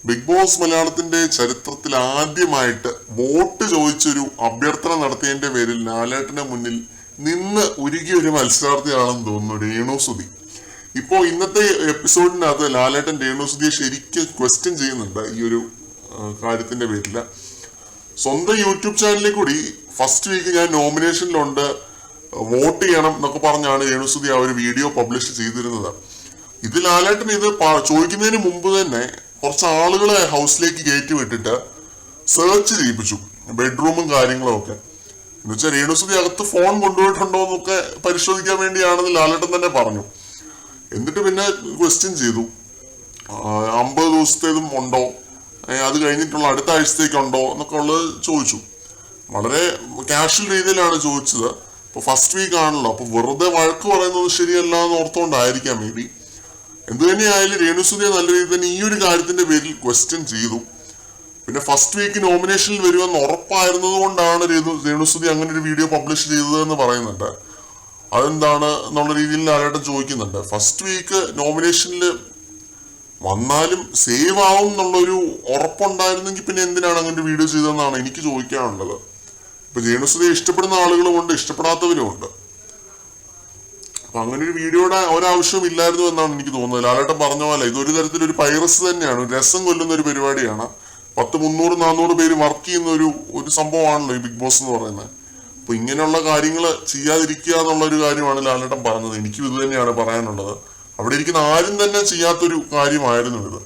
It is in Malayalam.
ബിഗ് ബോസ് മലയാളത്തിന്റെ ചരിത്രത്തിൽ ആദ്യമായിട്ട് വോട്ട് ചോദിച്ചൊരു അഭ്യർത്ഥന നടത്തിയതിന്റെ പേരിൽ ലാലേട്ടന്റെ മുന്നിൽ നിന്ന് ഉരുകിയ ഒരു മത്സരാർത്ഥിയാണെന്ന് തോന്നുന്നു രേണുസുതി. ഇപ്പോ ഇന്നത്തെ എപ്പിസോഡിനകത്ത് ലാലേട്ടൻ രേണുസുതിയെ ശരിക്കും ക്വസ്റ്റ്യൻ ചെയ്യുന്നുണ്ട് ഈ ഒരു കാര്യത്തിന്റെ പേരിൽ. സ്വന്തം യൂട്യൂബ് ചാനലിൽ കൂടി ഫസ്റ്റ് വീക്ക് ഞാൻ നോമിനേഷനിലുണ്ട്, വോട്ട് ചെയ്യണം എന്നൊക്കെ പറഞ്ഞാണ് രേണുസുതി ആ ഒരു വീഡിയോ പബ്ലിഷ് ചെയ്തിരുന്നത്. ഇത് ലാലേട്ടൻ ഇത് ചോദിക്കുന്നതിന് മുമ്പ് തന്നെ കുറച്ച് ആളുകളെ ഹൗസിലേക്ക് കയറ്റി വിട്ടിട്ട് സെർച്ച് ചെയ്യിപ്പിച്ചു, ബെഡ്റൂമും കാര്യങ്ങളും ഒക്കെ. എന്നുവെച്ചാൽ രേണുസുതി അകത്ത് ഫോൺ കൊണ്ടുപോയിട്ടുണ്ടോ എന്നൊക്കെ പരിശോധിക്കാൻ വേണ്ടിയാണെന്ന് ലാലേട്ടൻ തന്നെ പറഞ്ഞു. എന്നിട്ട് പിന്നെ ക്വസ്റ്റ്യൻ ചെയ്തു, 50 ദിവസത്തേതും ഉണ്ടോ, അത് കഴിഞ്ഞിട്ടുള്ള അടുത്ത ആഴ്ചത്തേക്കുണ്ടോ എന്നൊക്കെ ഉള്ളത് ചോദിച്ചു. വളരെ കാഷ്വൽ രീതിയിലാണ് ചോദിച്ചത്. ഇപ്പൊ ഫസ്റ്റ് വീക്ക് ആണല്ലോ, അപ്പൊ വെറുതെ വഴക്ക് പറയുന്നത് ശരിയല്ല എന്ന് ഓർത്തുകൊണ്ടായിരിക്കാം മേ ബി. എന്തു തന്നെയായാലും രേണുസുതിയെ നല്ല രീതിയിൽ തന്നെ ഈ ഒരു കാര്യത്തിന്റെ പേരിൽ ക്വസ്റ്റ്യൻ ചെയ്തു. പിന്നെ ഫസ്റ്റ് വീക്ക് നോമിനേഷനിൽ വരുമെന്ന് ഉറപ്പായിരുന്നത് കൊണ്ടാണ് രേണുസുതി അങ്ങനെ ഒരു വീഡിയോ പബ്ലിഷ് ചെയ്തതെന്ന് പറയുന്നുണ്ട്. അതെന്താണ് എന്നുള്ള രീതിയിൽ ലാലേട്ടൻ ചോദിക്കുന്നുണ്ട്. ഫസ്റ്റ് വീക്ക് നോമിനേഷനിൽ വന്നാലും സേവ് ആവും എന്നുള്ളൊരു ഉറപ്പുണ്ടായിരുന്നെങ്കിൽ പിന്നെ എന്തിനാണ് അങ്ങനെ ഒരു വീഡിയോ ചെയ്തതെന്നാണ് എനിക്ക് ചോദിക്കാനുള്ളത്. ഇപ്പൊ രേണുസുതിയെ ഇഷ്ടപ്പെടുന്ന ആളുകളും ഉണ്ട്, ഇഷ്ടപ്പെടാത്തവരും ഉണ്ട്. അപ്പൊ അങ്ങനെ ഒരു വീഡിയോയുടെ ഒരാവശ്യവും ഇല്ലായിരുന്നു എന്നാണ് എനിക്ക് തോന്നുന്നത്. ലാലേട്ടൻ പറഞ്ഞ പോലെ ഇതൊരു തരത്തിലൊരു പൈറസി തന്നെയാണ്, ഒരു രസം കൊല്ലുന്ന ഒരു പരിപാടിയാണ്. 300-400 പേര് വർക്ക് ചെയ്യുന്ന ഒരു സംഭവമാണല്ലോ ഈ ബിഗ് ബോസ് എന്ന് പറയുന്നത്. അപ്പൊ ഇങ്ങനെയുള്ള കാര്യങ്ങൾ ചെയ്യാതിരിക്കുക എന്നുള്ള ഒരു കാര്യമാണ് ലാലേട്ടൻ പറഞ്ഞത്. എനിക്കും ഇത് തന്നെയാണ് പറയാനുള്ളത്. അവിടെ ഇരിക്കുന്ന ആരും തന്നെ ചെയ്യാത്തൊരു കാര്യമായിരുന്നു ഇത്.